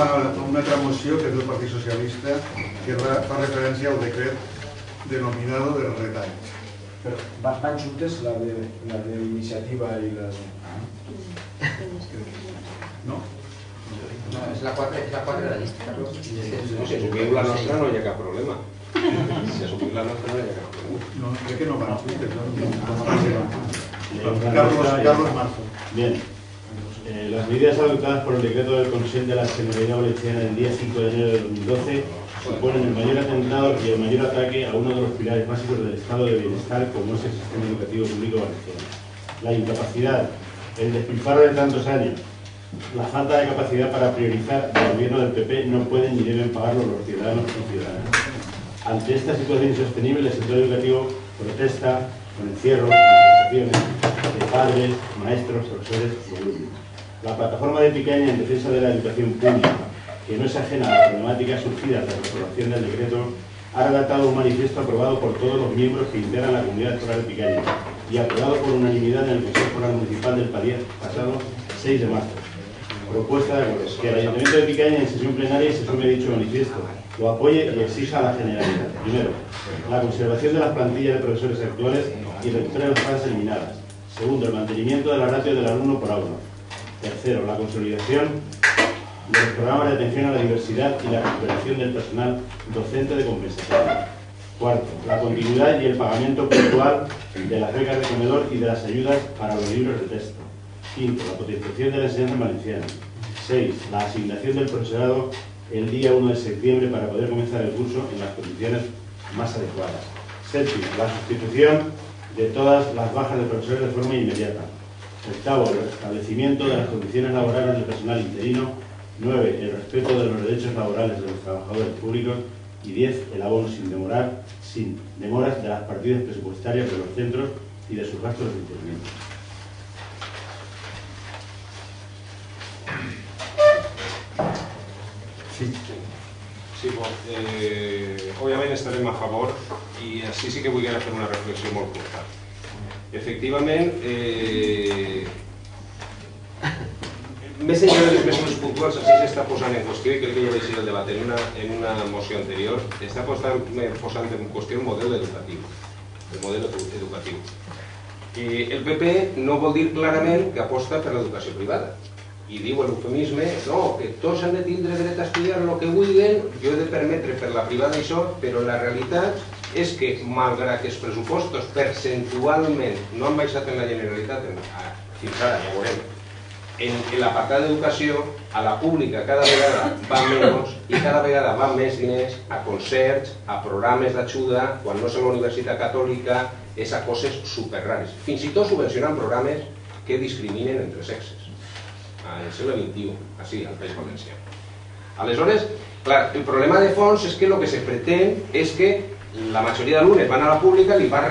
una altra moció que és del Partit Socialista que fa referència al decret denominado del retall. Però van juntes la d'iniciativa i la de... No? No, és la 4 de la llista, Carlos. Si assumiu la nostra no hi ha cap problema. Si assumiu la nostra no hi ha cap problema. No, crec que no van juntes. Carlos Marzo. Bien. Las medidas adoptadas por el decreto del Consejo de la Generalidad Valenciana del día 5 de enero de 2012 suponen el mayor atentado y el mayor ataque a uno de los pilares básicos del estado de bienestar como es el sistema educativo público valenciano. La incapacidad, el despilfarro de tantos años, la falta de capacidad para priorizar el gobierno del PP no pueden ni deben pagarlo los ciudadanos y ciudadanas. Ante esta situación insostenible, el sector educativo protesta con encierro, manifestaciones de padres, maestros, profesores y alumnos. La plataforma de Picaña en defensa de la educación pública, que no es ajena a las problemáticas surgidas de la aprobación del decreto, ha redactado un manifiesto aprobado por todos los miembros que integran la comunidad escolar de Picaña y aprobado por unanimidad en el Consejo Escolar Municipal del pasado 6 de marzo. Propuesta de acuerdo. Que el Ayuntamiento de Picaña en sesión plenaria se sume dicho manifiesto, lo apoye y exija a la Generalidad. Primero, la conservación de las plantillas de profesores actuales y recupere las plazas eliminadas. Segundo, el mantenimiento de la ratio del alumno por aula. Tercero, la consolidación de los programas de atención a la diversidad y la recuperación del personal docente de compensación. Cuarto, la continuidad y el pagamento puntual de las becas de comedor y de las ayudas para los libros de texto. Quinto, la potenciación de la enseñanza valenciana. 6. La asignación del profesorado el día 1 de septiembre para poder comenzar el curso en las condiciones más adecuadas. Séptimo, la sustitución de todas las bajas de profesores de forma inmediata. Octavo, el restablecimiento de las condiciones laborales del personal interino. 9. El respeto de los derechos laborales de los trabajadores públicos. Y 10. El abono sin demoras de las partidas presupuestarias de los centros y de sus gastos de funcionamiento. Sí, òbviament estarem a favor i així sí que vull fer una reflexió molt curta. Efectivament, més enllà de les mesures puntuals, així s'està posant en qüestió, i crec que ja vaig dir el debat en una moció anterior, està posant en qüestió el model educatiu. El model educatiu. El PP no vol dir clarament que aposta per l'educació privada. I diu l'eufemisme, no, que tots han de tindre dret a estudiar el que vulguin, jo he de permetre per la privada això, però la realitat és que, malgrat que els pressupostos percentualment no han baixat en la Generalitat, fins ara, ja veurem, en l'apartat d'educació, a la pública cada vegada va menys i cada vegada va més diners a concerts, a programes d'ajuda, quan no és a la Universitat Catòlica, és a coses superrares. Fins i tot subvencionant programes que discriminen entre sexes. En el segle XXI, així, al País Valencià. Aleshores, clar, el problema de fons és que el que se pretén és que la majoria d'alumnes van a la pública i va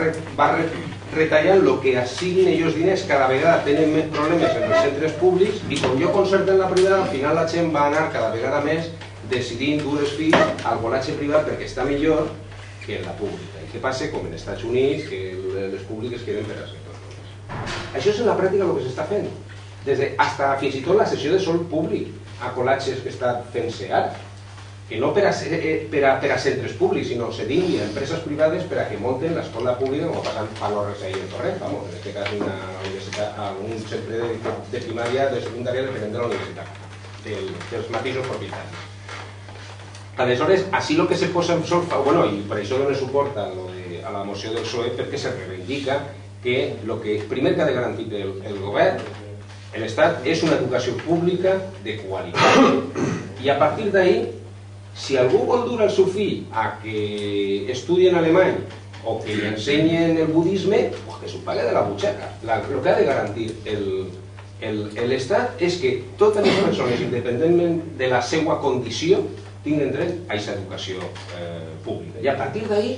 retallant el que assignen ells diners, cada vegada tenen més problemes en els centres públics i com jo concerten la privada, al final la gent va anar cada vegada més decidint dur els fills al volatge privat perquè està millor que en la pública. I què passa? Com en Estats Units, que les públiques queden per a sectors. Això és en la pràctica el que s'està fent. Fins i tot la cessió de sòl públic a col·latges que està fent-se ara, que no per a centres públics, sinó cedint a empreses privades per a que munten l'escola pública, com passant a l'Orres i en Torrent, en aquest cas a un centre de primària, de secundària, dependent de la universitat, dels mateixos propietaris. Aleshores, així el que se posa en solfa, i per això dona suport a la moció del PSOE, perquè se reivindica que el primer que ha de garantir el govern, l'Estat, és una educació pública de qualitat. I a partir d'ahí, si algú vol dur el seu fill a que estudi en alemany o que li ensenyen el budisme, que s'ho pague de la butxaca. El que ha de garantir l'Estat és que totes les persones, independentment de la seva condició, tinguen dret a aquesta educació pública. I a partir d'ahí,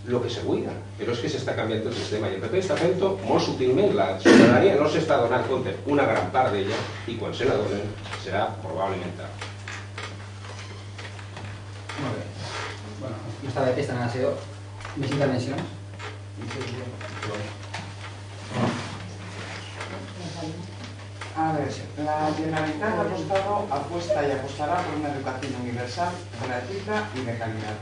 el que se buida, però és que s'està canviant el sistema i el PP està fent-ho molt sutilment. La ciutadania no s'està donant compte, una gran part d'ella, i quan se n'adonen serà probablement tard. Molt bé. No està bé, estan a la SEO. Més intervencions? A veure, La Generalitat apuesta y apostará por una educación universal, gratuita y de calidad.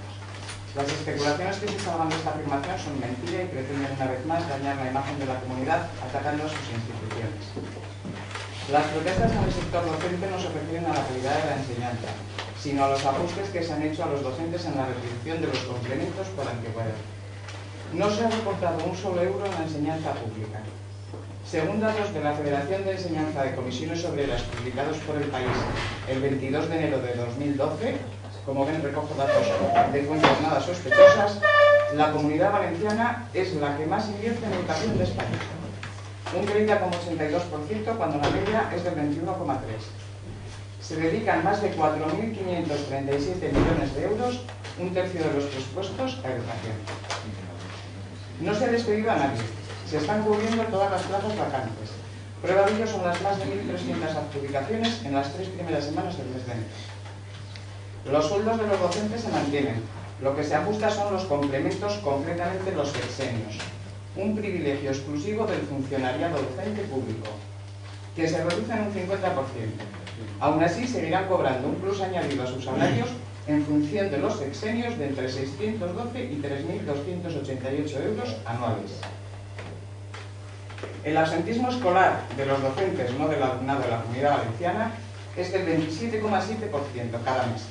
Las especulaciones que se salgan de esta afirmación son mentira y pretenden una vez más dañar la imagen de la comunidad atacando a sus instituciones. Las protestas en el sector docente no se refieren a la calidad de la enseñanza, sino a los ajustes que se han hecho a los docentes en la retribución de los complementos por antigüedad. No se ha reportado un solo euro en la enseñanza pública. Según datos de la Federación de Enseñanza de Comisiones Obreras publicados por El País el 22 de enero de 2012, como ven recojo datos de fuentes nada sospechosas, la Comunidad Valenciana es la que más invierte en educación de España. Un 30,82% cuando la media es del 21,3%. Se dedican más de 4.537 millones de euros, un tercio de los presupuestos, a educación. No se ha despedido a nadie. Se están cubriendo todas las plazas vacantes. Prueba de ello son las más de 1.300 adjudicaciones en las 3 primeras semanas del mes de enero. Los sueldos de los docentes se mantienen. Lo que se ajusta son los complementos, concretamente los sexenios. Un privilegio exclusivo del funcionariado docente público, que se reduce en un 50%. Aún así, seguirán cobrando un plus añadido a sus salarios en función de los sexenios de entre 612 y 3.288 euros anuales. El absentismo escolar de los docentes, no del alumnado de la Comunidad Valenciana, es del 27,7% cada mes.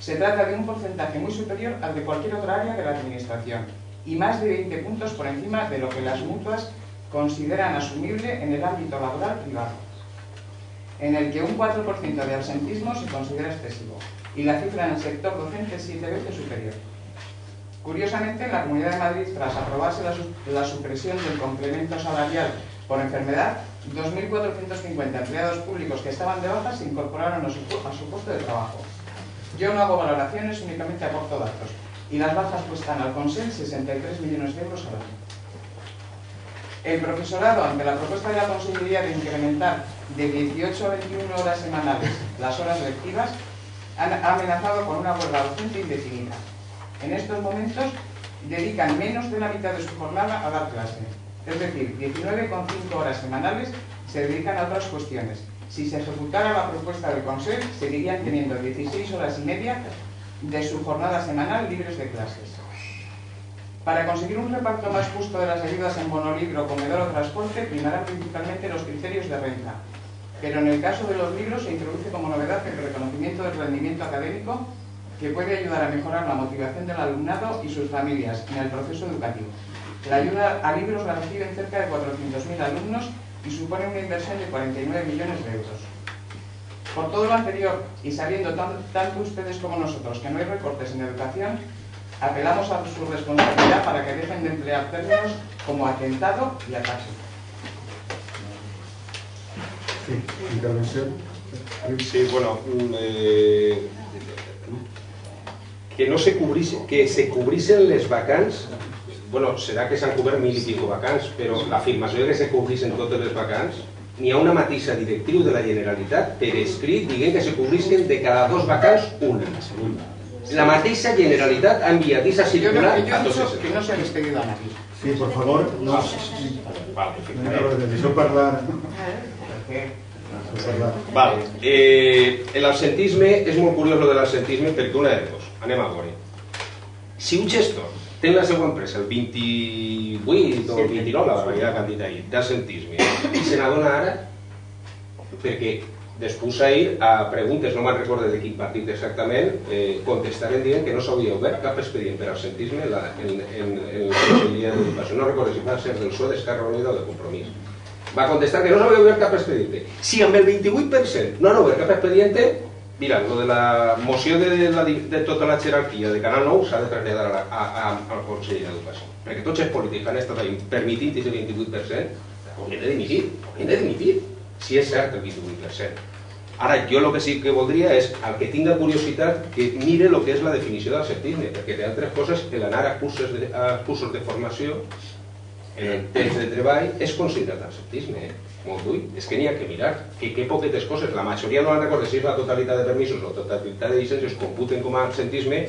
Se trata de un porcentaje muy superior al de cualquier otra área de la Administración y más de 20 puntos por encima de lo que las mutuas consideran asumible en el ámbito laboral privado, en el que un 4% de absentismo se considera excesivo y la cifra en el sector docente es 7 veces superior. Curiosamente, en la Comunidad de Madrid, tras aprobarse la supresión del complemento salarial por enfermedad, 2.450 empleados públicos que estaban de baja se incorporaron a su puesto de trabajo. Yo no hago valoraciones, únicamente aporto datos. Y las bajas cuestan al Consell 63 millones de euros al año. El profesorado, ante la propuesta de la Consellería de incrementar de 18 a 21 horas semanales las horas lectivas, ha amenazado con una huelga docente indefinida. En estos momentos dedican menos de la mitad de su jornada a dar clase. Es decir, 19,5 horas semanales se dedican a otras cuestiones. Si se ejecutara la propuesta del Consell, seguirían teniendo 16 horas y media de su jornada semanal libres de clases. Para conseguir un reparto más justo de las ayudas en monolibro, comedor o transporte, primarán principalmente los criterios de renta. Pero en el caso de los libros se introduce como novedad el reconocimiento del rendimiento académico, que puede ayudar a mejorar la motivación del alumnado y sus familias en el proceso educativo. La ayuda a libros la reciben cerca de 400.000 alumnos y supone una inversión de 49 millones de euros. Por todo lo anterior, y sabiendo tanto ustedes como nosotros que no hay recortes en educación, apelamos a su responsabilidad para que dejen de emplear términos como atentado y ataque. Sí, intervención. Sí, bueno, que se cubriesen les vacants. Bueno, serà que s'han cobert 1.000 i pico vacants, però l'afirmació que se cobreixen totes les vacants, n'hi ha una mateixa directriu de la Generalitat per escrit dient que se cobrisquen de cada 2 vacants una. La mateixa Generalitat ha enviat aquesta circular a tots els... que no se ha despedido a nadie. Sí, por favor, no. Vale, Deixeu parlar. Vale. L'absentisme, és molt curiós lo de l'absentisme perquè una de dos, anem a veure. Si un gestor té la seva empresa el 28 o el 29, la variedad que han dit ahir, d'absentisme, i se n'adona ara, perquè després ahir a preguntes, no me'n recordo de quin partit exactament, contestaren dient que no s'havia obert cap expedient per absentisme en la Conselleria d'Educació. No recordo si va ser del PSOE, d'Esquerra Unida o de Compromís. Va contestar que no s'havia obert cap expedient. Si amb el 28% no han obert cap expedient, mira, lo de la moció de tota la jerarquia de Canal 9 s'ha de traslladar al Consell d'Educació. Perquè tots els polítics han estat permitint aquest 28%, haurien de dimitir, si és cert el 28%. Ara, jo el que sí que voldria és, el que tinga curiositat, que mire el que és la definició d'absentisme, perquè d'altres coses, l'anar a cursos de formació, en temps de treball, és considerat absentisme, molt dur. És que n'hi ha que mirar, que poquetes coses, la majoria no han recordat si és la totalitat de permisos o la totalitat de llicències computen com a absentisme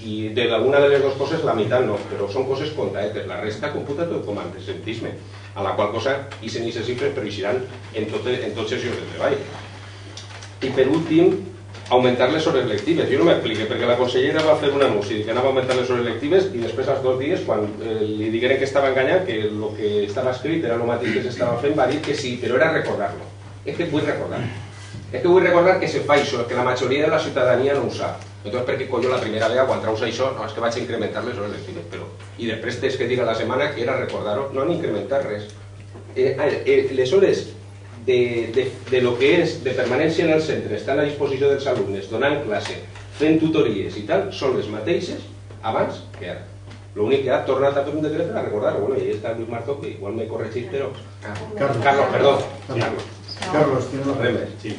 i d'alguna de les dues coses la meitat no, però són coses contaetes, la resta computa tot com a absentisme, a la qual cosa aquestes xifres preveixiran en tots els llocs de treball. I per últim, augmentar les hores lectives. Jo no m'explique, perquè la consellera va fer un anunci que anava a augmentar les hores lectives i després als 2 dies, quan li digueren que estava enganyat, que el que estava escrit era el mateix que s'estava fent, va dir que sí, però era recordar-lo. És que vull recordar. És que vull recordar que se fa això, que la majoria de la ciutadania no ho sap. Entonces, per què colló la primera vegada quan traus això? No, és que vaig incrementar les hores lectives, però... I després tens que dir a la setmana que era recordar-ho, no han incrementat res. Les hores de lo que és de permanència en el centre, estan a disposició dels alumnes, donant classe, fent tutories i tal, són les mateixes abans que ara. L'únic que ha tornat a fer un decret per recordar-ho. Bueno, i està Lluís Martó, que igual me corregís, però... Carlos, perdó. Carlos, tiene la palabra. Sí.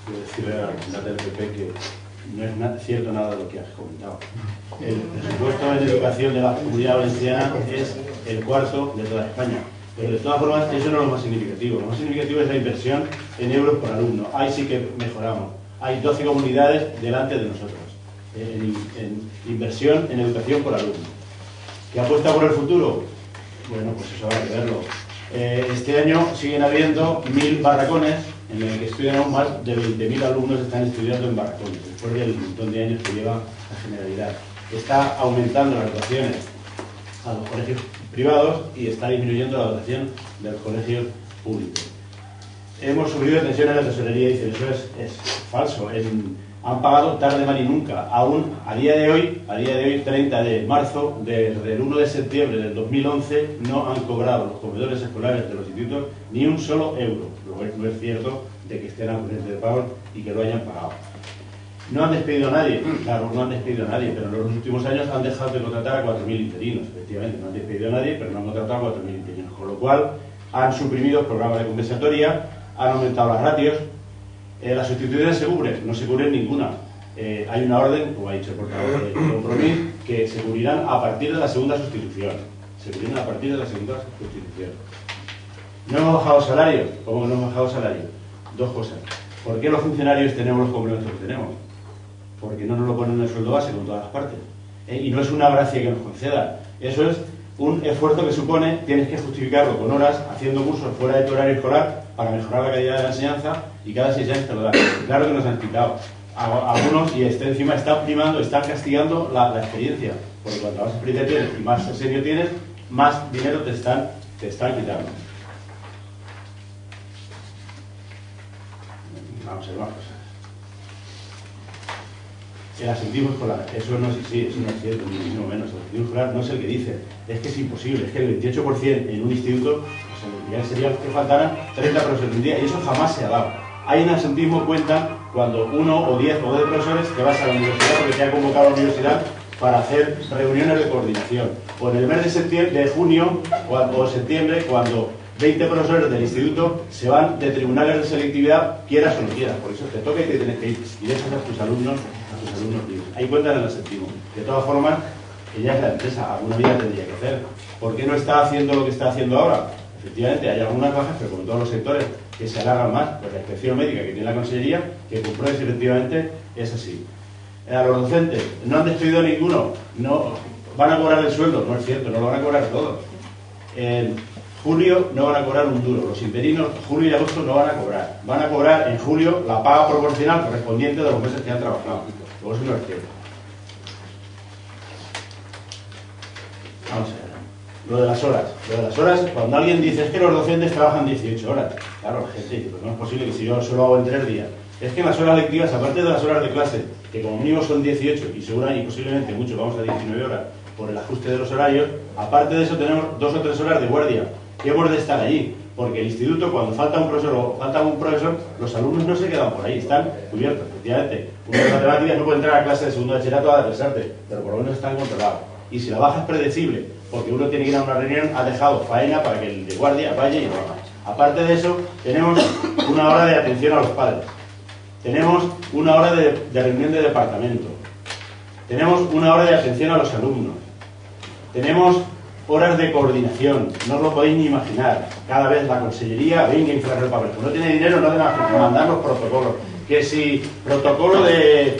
Quiero decirle a la del PP que no es cierto nada de lo que has comentado. El presupuesto de educación de la Comunidad Valenciana es el cuarto de toda España. Pero de todas formas, eso no es lo más significativo. Lo más significativo es la inversión en euros por alumno. Ahí sí que mejoramos. Hay 12 comunidades delante de nosotros en inversión en educación por alumno. ¿Qué apuesta por el futuro? Bueno, pues eso habrá que verlo. Este año siguen habiendo 1000 barracones en el que estudian aún más de 20.000 alumnos están estudiando en barracones, después del montón de años que lleva la Generalidad. Está aumentando las dotaciones a los colegios privados y está disminuyendo la dotación de los colegios públicos. Hemos sufrido tensiones en la tesorería, dicen, eso es falso. Han pagado tarde, mal y nunca. Aún a día de hoy, 30 de marzo, desde el 1 de septiembre del 2011, no han cobrado los comedores escolares de los institutos ni un solo euro. No es cierto de que estén al corriente de pago y que lo hayan pagado. No han despedido a nadie, claro, no han despedido a nadie, pero en los últimos años han dejado de contratar a 4.000 interinos. Efectivamente, no han despedido a nadie, pero no han contratado a 4.000 interinos. Con lo cual, han suprimido el programa de compensatoria, han aumentado las ratios. Las sustituciones se cubren, no se cubren ninguna. Hay una orden, como ha dicho el portavoz de Compromís, que se cubrirán a partir de la segunda sustitución. Se cubrirán a partir de la segunda sustitución. ¿No hemos bajado salarios? ¿Cómo no hemos bajado salarios? Dos cosas. ¿Por qué los funcionarios tenemos los complementos que tenemos? Porque no nos lo ponen en el sueldo base con todas las partes. Y no es una gracia que nos conceda. Eso es un esfuerzo que supone, tienes que justificarlo con horas, haciendo cursos fuera de tu horario escolar para mejorar la calidad de la enseñanza, y cada 6 años te lo dan. Claro que nos han quitado algunos, y encima están primando, están castigando la experiencia, porque cuanto más experiencia tienes y más serio tienes, más dinero te están quitando. Vamos a ver más cosas. El asentismo escolar, eso no es cierto, ni muchísimo menos. El asentismo escolar no es el que dice, es que es imposible, es que el 28% en un instituto, pues ya sería que faltaran 30 profesores un día, y eso jamás se ha dado. Hay un asentismo, cuentan, cuando 1 o 10 o 12 profesores te vas a la universidad porque te ha convocado a la universidad para hacer reuniones de coordinación. O en el mes de junio o septiembre, cuando 20 profesores del instituto se van de tribunales de selectividad, quieras o no quieras, por eso te toca y te tienes que ir, y dejas a tus alumnos libres. Ahí cuentan el asentismo. De todas formas, ella es la empresa, alguna vida tendría que hacer. ¿Por qué no está haciendo lo que está haciendo ahora? Efectivamente, hay algunas bajas, pero como en todos los sectores, que se alargan más, pues la inspección médica que tiene la Consellería, que compruebe si efectivamente es así. A los docentes, no han despedido a ninguno, no van a cobrar el sueldo, no es cierto, no lo van a cobrar todos. En julio no van a cobrar un duro, los interinos, julio y agosto no van a cobrar en julio la paga proporcional correspondiente de los meses que han trabajado. Luego eso no es cierto. Vamos a ver. Lo de las horas, cuando alguien dice es que los docentes trabajan 18 horas, claro, la gente dice, pues no es posible que si yo solo hago en 3 días. Es que en las horas lectivas, aparte de las horas de clase, que como mínimo son 18 y seguramente y posiblemente mucho vamos a 19 horas por el ajuste de los horarios, aparte de eso tenemos 2 o 3 horas de guardia, que hemos de estar allí, porque el instituto, cuando falta un profesor, los alumnos no se quedan por ahí, están cubiertos, efectivamente. Uno de matemáticas no puede entrar a clase de segundo de bachillerato a desarte, pero por lo menos están controlados. Y si la baja es predecible, porque uno tiene que ir a una reunión, ha dejado faena para que el de guardia vaya y lo haga. Aparte de eso, tenemos una hora de atención a los padres. Tenemos una hora de reunión de departamento. Tenemos una hora de atención a los alumnos. Tenemos horas de coordinación. No os lo podéis ni imaginar. Cada vez la Consellería venga a inflar el papel. Como no tiene dinero, no deben mandar los protocolos. Que si protocolo de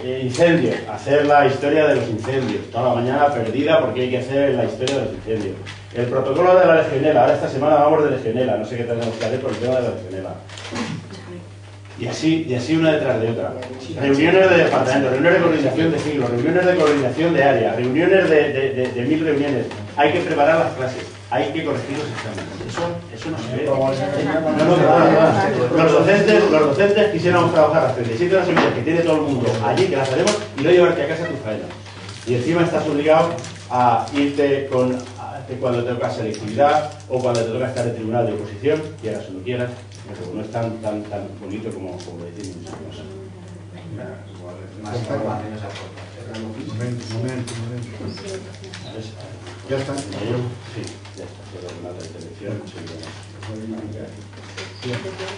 incendios, hacer la historia de los incendios. Toda la mañana perdida porque hay que hacer la historia de los incendios. El protocolo de la legionela. Ahora esta semana vamos de legionela. No sé qué tenemos que hacer por el tema de la legionela. Y así una detrás de otra. Reuniones de departamento, reuniones de coordinación de ciclo, reuniones de coordinación de área, reuniones de 1000 reuniones. Hay que preparar las clases, hay que corregir los exámenes. Eso no se ve. No. Los docentes quisiéramos trabajar las 37 horas seguidas que tiene todo el mundo allí, que las haremos, y no llevarte a casa tu faena. Y encima estás obligado a irte cuando te toca selectividad o cuando te toca estar en tribunal de oposición, quieras o no quieras. Pero no es tan bonito como decimos muchas cosas. Más información se aporta. Momento. ¿Ya está? Sí, ya está. La televisión.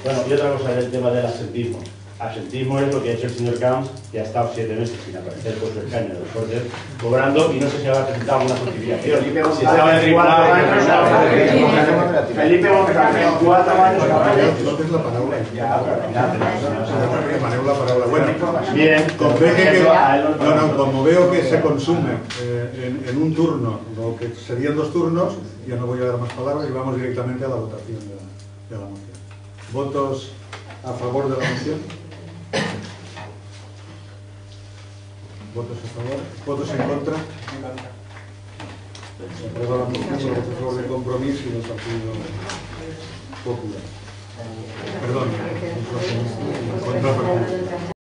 Bueno, y otra cosa del tema del absentismo. Absentismo es lo que ha hecho el señor Camps, que ha estado 7 meses sin aparecer por su escaño de los Cortes, cobrando y no sé si habrá presentado alguna justificación. Si estaba en tribunal, Felipe González, 4 años. No tens la paraula. Demaneu la paraula. Bueno, bien, como veo que se consume en un turno, lo que serían 2 turnos, ya no voy a dar más palabras y vamos directamente a la votación de la moción. ¿Votos a favor de la moción? ¿Votos a favor? ¿Votos en contra? Se aprueba la moción por votos a favor de Compromís y los partidos populares. Perdón, en contra.